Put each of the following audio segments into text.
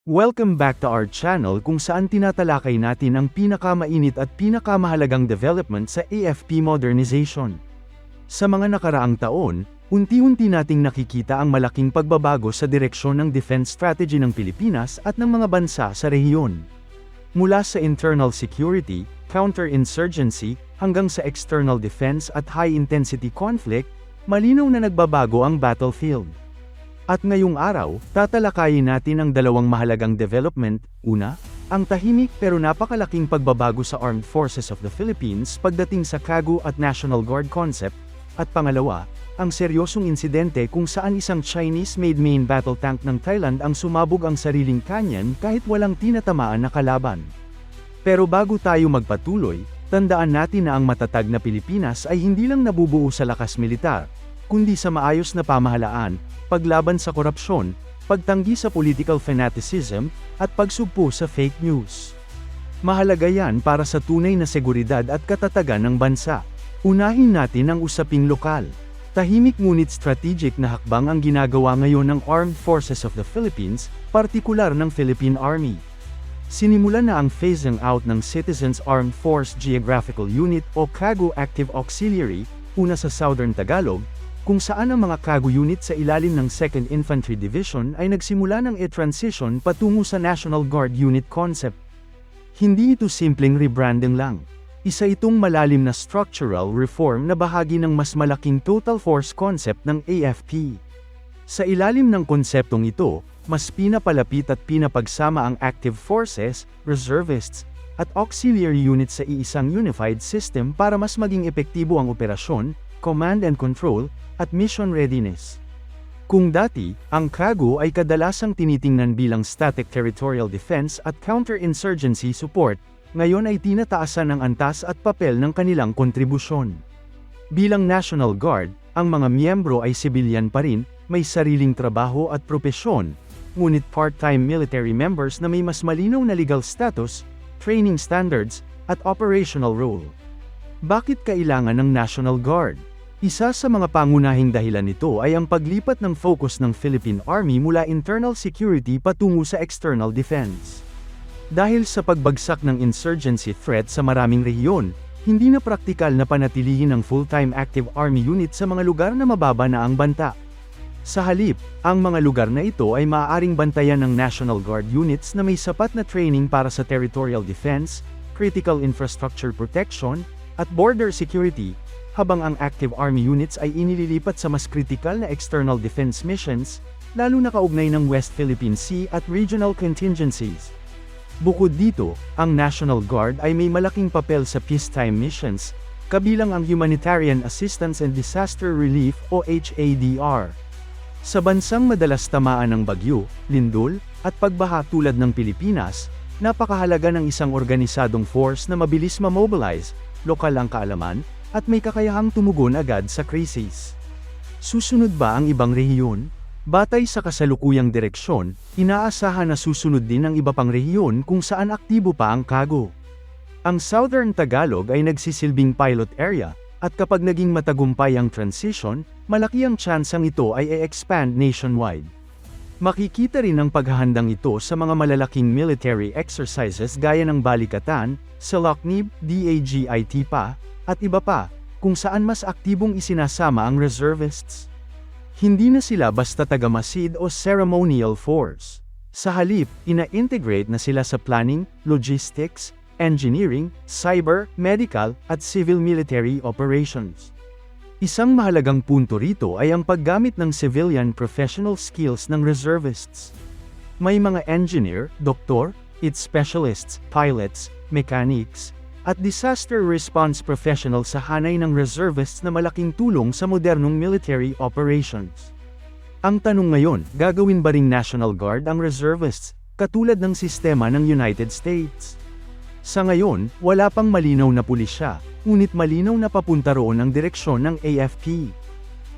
Welcome back to our channel kung saan tinatalakay natin ang pinakamainit at pinakamahalagang development sa AFP modernization. Sa mga nakaraang taon, unti-unti nating nakikita ang malaking pagbabago sa direksyon ng defense strategy ng Pilipinas at ng mga bansa sa rehiyon. Mula sa internal security, counterinsurgency, hanggang sa external defense at high-intensity conflict, malinaw na nagbabago ang battlefield. At ngayong araw, tatalakayin natin ang dalawang mahalagang development. Una, ang tahimik pero napakalaking pagbabago sa Armed Forces of the Philippines pagdating sa KAGU at National Guard concept. At pangalawa, ang seryosong insidente kung saan isang Chinese-made main battle tank ng Thailand ang sumabog ang sariling kanyan kahit walang tinatamaan na kalaban. Pero bago tayo magpatuloy, tandaan natin na ang matatag na Pilipinas ay hindi lang nabubuo sa lakas militar, kundi sa maayos na pamahalaan, paglaban sa korupsyon, pagtanggi sa political fanaticism, at pagsugpo sa fake news. Mahalaga yan para sa tunay na seguridad at katatagan ng bansa. Unahin natin ang usaping lokal. Tahimik ngunit strategic na hakbang ang ginagawa ngayon ng Armed Forces of the Philippines, partikular ng Philippine Army. Sinimulan na ang phasing out ng Citizens Armed Force Geographical Unit o KAGU Active Auxiliary, una sa Southern Tagalog, kung saan ang mga KAGU unit sa ilalim ng 2nd Infantry Division ay nagsimula ng e-transition patungo sa National Guard unit concept. Hindi ito simpleng rebranding lang. Isa itong malalim na structural reform na bahagi ng mas malaking total force concept ng AFP. Sa ilalim ng konseptong ito, mas pinapalapit at pinapagsama ang active forces, reservists, at auxiliary units sa iisang unified system para mas maging epektibo ang operasyon, command and control, at mission readiness. Kung dati, ang KAGU ay kadalasang tinitingnan bilang static territorial defense at counterinsurgency support, ngayon ay tinataasan ang antas at papel ng kanilang kontribusyon. Bilang National Guard, ang mga miyembro ay sibilyan pa rin, may sariling trabaho at propesyon, ngunit part-time military members na may mas malinaw na legal status, training standards, at operational role. Bakit kailangan ng National Guard? Isa sa mga pangunahing dahilan nito ay ang paglipat ng focus ng Philippine Army mula internal security patungo sa external defense. Dahil sa pagbagsak ng insurgency threat sa maraming rehiyon, hindi na praktikal na panatilihin ang full-time active army unit sa mga lugar na mababa na ang banta. Sa halip, ang mga lugar na ito ay maaaring bantayan ng National Guard units na may sapat na training para sa territorial defense, critical infrastructure protection, at border security, habang ang active army units ay inililipat sa mas kritikal na external defense missions, lalo na kaugnay ng West Philippine Sea at regional contingencies. Bukod dito, ang National Guard ay may malaking papel sa peacetime missions, kabilang ang Humanitarian Assistance and Disaster Relief o HADR. Sa bansang madalas tamaan ng bagyo, lindol, at pagbaha tulad ng Pilipinas, napakahalaga ng isang organisadong force na mabilis ma-mobilize, lokal ang kaalaman, at may kakayahang tumugon agad sa krisis. Susunod ba ang ibang rehiyon? Batay sa kasalukuyang direksyon, inaasahan na susunod din ang iba pang rehiyon kung saan aktibo pa ang KAGU. Ang Southern Tagalog ay nagsisilbing pilot area, at kapag naging matagumpay ang transition, malaki ang tsansang ito ay e-expand nationwide. Makikita rin ang paghahandang ito sa mga malalaking military exercises gaya ng Balikatan, Salaknib, DAGIT pa, at iba pa, kung saan mas aktibong isinasama ang reservists. Hindi na sila basta tagamasid o ceremonial force. Sa halip, ina-integrate na sila sa planning, logistics, engineering, cyber, medical, at civil military operations. Isang mahalagang punto rito ay ang paggamit ng civilian professional skills ng reservists. May mga engineer, doktor, IT specialists, pilots, mechanics, at disaster response professional sa hanay ng reservists na malaking tulong sa modernong military operations. Ang tanong ngayon, gagawin ba ring National Guard ang reservists, katulad ng sistema ng United States? Sa ngayon, wala pang malinaw na pulisya, ngunit malinaw na papunta roon ang direksyon ng AFP.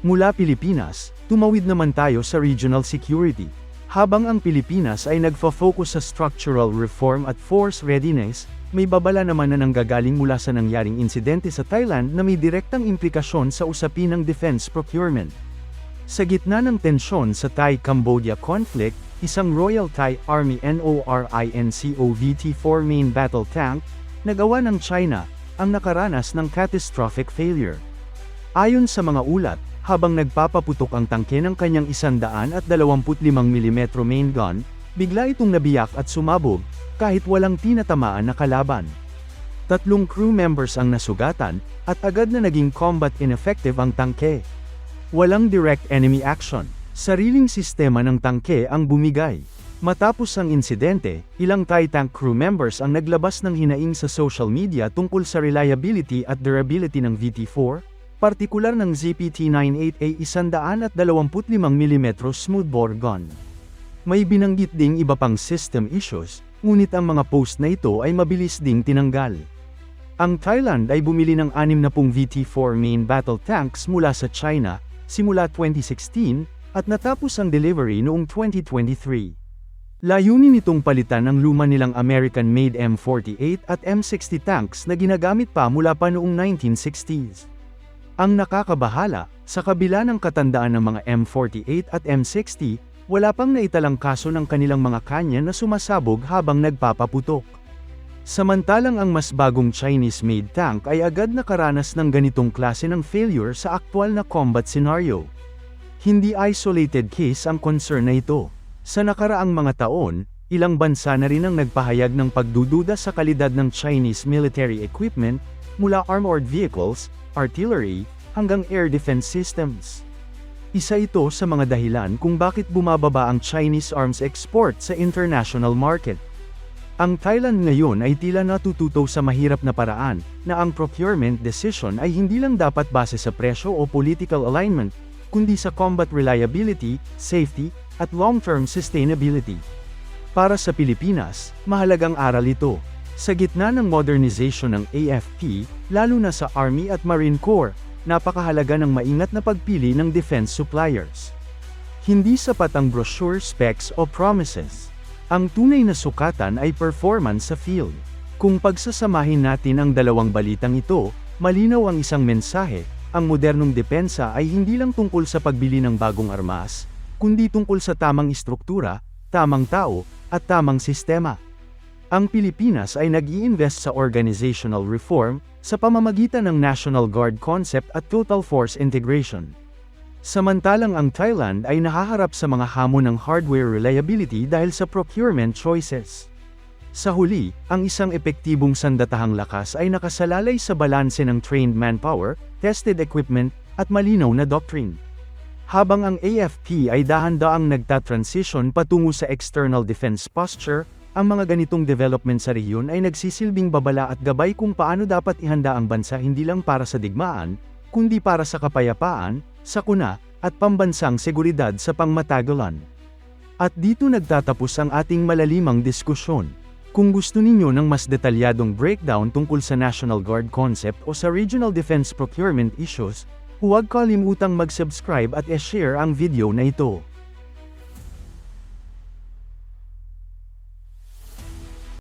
Mula Pilipinas, tumawid naman tayo sa regional security. Habang ang Pilipinas ay nagfo-focus sa structural reform at force readiness, may babala naman na nanggagaling mula sa nangyaring insidente sa Thailand na may direktang implikasyon sa usapin ng defense procurement. Sa gitna ng tensyon sa Thai-Cambodia conflict, isang Royal Thai Army NORINCO VT-4 main battle tank, na gawa ng China, ang nakaranas ng catastrophic failure. Ayon sa mga ulat, habang nagpapaputok ang tangke ng kanyang 125mm main gun, bigla itong nabiyak at sumabog, kahit walang tinatamaan na kalaban. 3 crew members ang nasugatan, at agad na naging combat ineffective ang tangke. Walang direct enemy action, sariling sistema ng tangke ang bumigay. Matapos ang insidente, ilang Thai tank crew members ang naglabas ng hinaing sa social media tungkol sa reliability at durability ng VT-4, partikular ng ZPT-98A 125mm smoothbore gun. May binanggit ding iba pang system issues, ngunit ang mga post na ito ay mabilis ding tinanggal. Ang Thailand ay bumili ng 60 VT-4 main battle tanks mula sa China, simula 2016, at natapos ang delivery noong 2023. Layunin nitong palitan ang luma nilang American-made M48 at M60 tanks na ginagamit pa mula pa noong 1960s. Ang nakakabahala, sa kabila ng katandaan ng mga M48 at M60, wala pang naitalang kaso ng kanilang mga kanya na sumasabog habang nagpapaputok. Samantalang ang mas bagong Chinese-made tank ay agad nakaranas ng ganitong klase ng failure sa aktwal na combat scenario. Hindi isolated case ang concern na ito. Sa nakaraang mga taon, ilang bansa na rin ang nagpahayag ng pagdududa sa kalidad ng Chinese military equipment, mula armored vehicles, artillery, hanggang air defense systems. Isa ito sa mga dahilan kung bakit bumababa ang Chinese arms export sa international market. Ang Thailand ngayon ay tila natututo sa mahirap na paraan, na ang procurement decision ay hindi lang dapat base sa presyo o political alignment, kundi sa combat reliability, safety, at long-term sustainability. Para sa Pilipinas, mahalagang aral ito. Sa gitna ng modernization ng AFP, lalo na sa Army at Marine Corps, napakahalaga ng maingat na pagpili ng defense suppliers. Hindi sapat ang brochure specs o promises. Ang tunay na sukatan ay performance sa field. Kung pagsasamahin natin ang dalawang balitang ito, malinaw ang isang mensahe: ang modernong depensa ay hindi lang tungkol sa pagbili ng bagong armas, kundi tungkol sa tamang istruktura, tamang tao, at tamang sistema. Ang Pilipinas ay nag-i-invest sa organizational reform, sa pamamagitan ng National Guard concept at total force integration. Samantalang ang Thailand ay nahaharap sa mga hamon ng hardware reliability dahil sa procurement choices. Sa huli, ang isang epektibong sandatahang lakas ay nakasalalay sa balanse ng trained manpower, tested equipment, at malinaw na doctrine. Habang ang AFP ay dahan-daang nagta-transition patungo sa external defense posture, ang mga ganitong development sa rehiyon ay nagsisilbing babala at gabay kung paano dapat ihanda ang bansa hindi lang para sa digmaan, kundi para sa kapayapaan, sakuna, at pambansang seguridad sa pangmatagalan. At dito nagtatapos ang ating malalimang diskusyon. Kung gusto ninyo ng mas detalyadong breakdown tungkol sa National Guard concept o sa regional defense procurement issues, huwag kalimutang mag-subscribe at i-share ang video na ito.